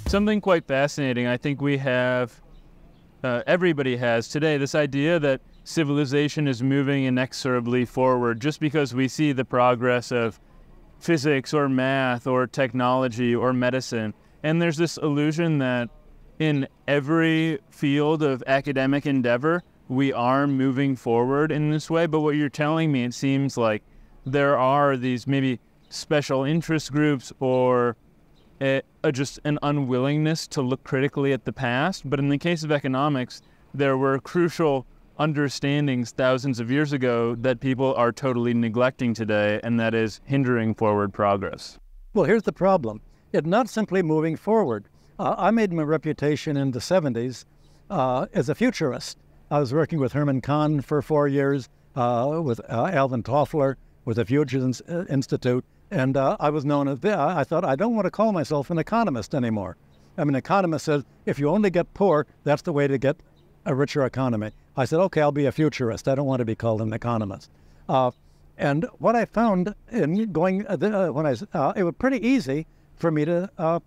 Something quite fascinating. I think we have, everybody has today, this idea that civilization is moving inexorably forward just because we see the progress of physics or math or technology or medicine. And there's this illusion that in every field of academic endeavor, we are moving forward in this way. But what you're telling me, it seems like there are these maybe special interest groups or just an unwillingness to look critically at the past. But in the case of economics, there were crucial understandings thousands of years ago that people are totally neglecting today, and that is hindering forward progress. Well, here's the problem. It's not simply moving forward. I made my reputation in the 70s as a futurist. I was working with Herman Kahn for 4 years, with Alvin Toffler, with the Futures Institute, and I was known as, I thought, I don't want to call myself an economist anymore. I mean, an economist says, if you only get poor, that's the way to get a richer economy. I said, okay, I'll be a futurist. I don't want to be called an economist. And what I found in going, it was pretty easy for me to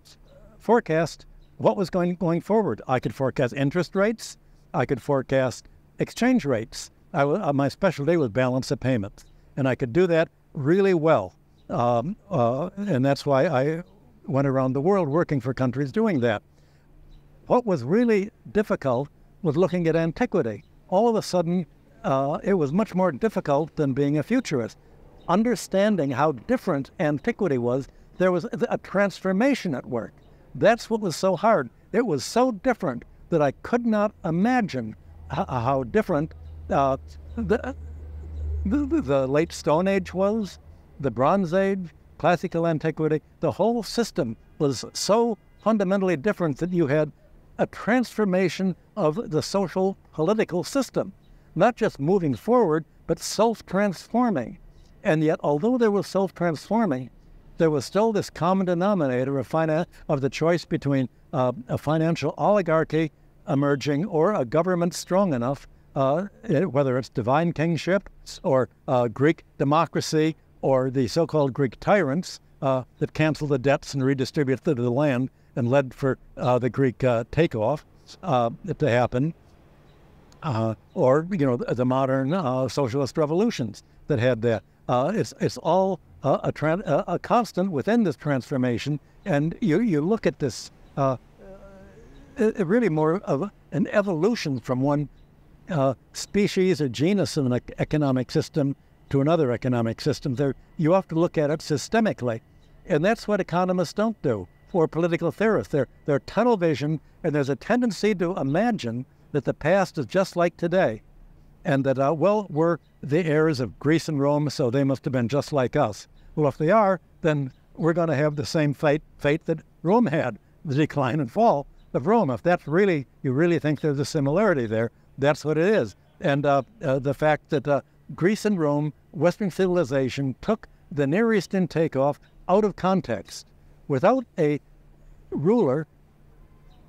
forecast what was going forward. I could forecast interest rates. I could forecast exchange rates. My specialty was balance of payments, and I could do that really well. And that's why I went around the world working for countries doing that. What was really difficult was looking at antiquity. All of a sudden, it was much more difficult than being a futurist. Understanding how different antiquity was, there was a transformation at work. That's what was so hard. It was so different that I could not imagine how different the late Stone Age was, the Bronze Age, classical antiquity. The whole system was so fundamentally different that you had a transformation of the social political system, not just moving forward, but self-transforming. And yet, although there was self-transforming, there was still this common denominator of the choice between a financial oligarchy emerging or a government strong enough, whether it's divine kingship or Greek democracy or the so-called Greek tyrants that canceled the debts and redistributed the land and led for the Greek takeoff to happen, or the modern socialist revolutions that had that. It's all a constant within this transformation, and you look at this really more of an evolution from one species or genus of an economic system to another economic system. You have to look at it systemically, and that's what economists don't do, or political theorists. They're tunnel vision, and there's a tendency to imagine that the past is just like today, and that, we're the heirs of Greece and Rome, so they must have been just like us. Well, if they are, then we're going to have the same fate that Rome had, the decline and fall of Rome. If that's really, you really think there's a similarity there, that's what it is. And the fact that Greece and Rome, Western civilization, took the Near Eastern takeoff out of context without a ruler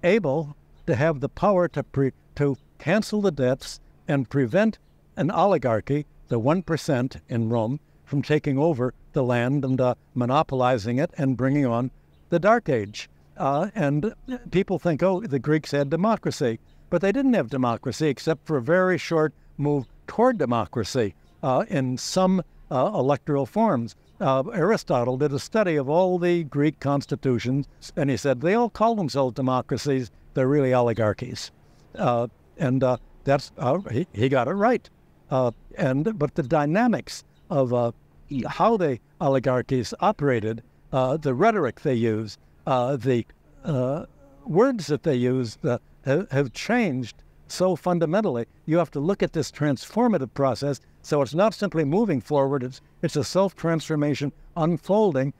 able to have the power to cancel the debts and prevent an oligarchy, the 1% in Rome, from taking over the land and monopolizing it and bringing on the Dark Age. And people think, oh, the Greeks had democracy. But they didn't have democracy except for a very short move toward democracy in some electoral forms. Aristotle did a study of all the Greek constitutions, and he said they all call themselves democracies. They're really oligarchies. And that's he got it right. But the dynamics of how the oligarchies operated, the rhetoric they use, the words that they use have changed so fundamentally. You have to look at this transformative process. So it's not simply moving forward. It's a self-transformation unfolding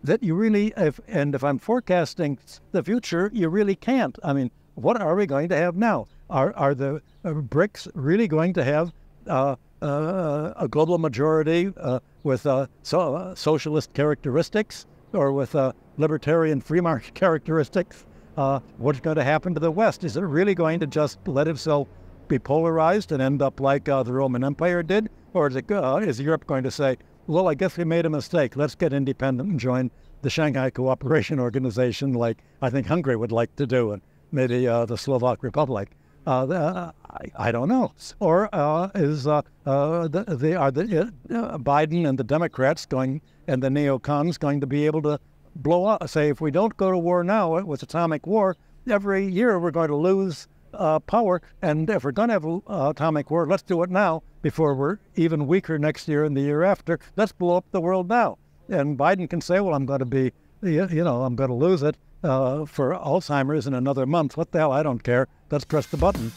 that you really, if I'm forecasting the future, you really can't. I mean, what are we going to have now? Are the BRICS really going to have a global majority with socialist characteristics or with libertarian free market characteristics? What's going to happen to the West? Is it really going to just let itself be polarized and end up like the Roman Empire did? Or is Europe going to say, well, I guess we made a mistake. Let's get independent and join the Shanghai Cooperation Organization, like I think Hungary would like to do, and maybe the Slovak Republic. I don't know. Or are the Biden and the Democrats going, and the neocons going to be able to blow up? Say, if we don't go to war now with atomic war, every year we're going to lose power. And if we're going to have atomic war, let's do it now before we're even weaker next year and the year after. Let's blow up the world now. And Biden can say, well, I'm going to be, I'm going to lose it for Alzheimer's in another month. What the hell? I don't care. Let's press the button.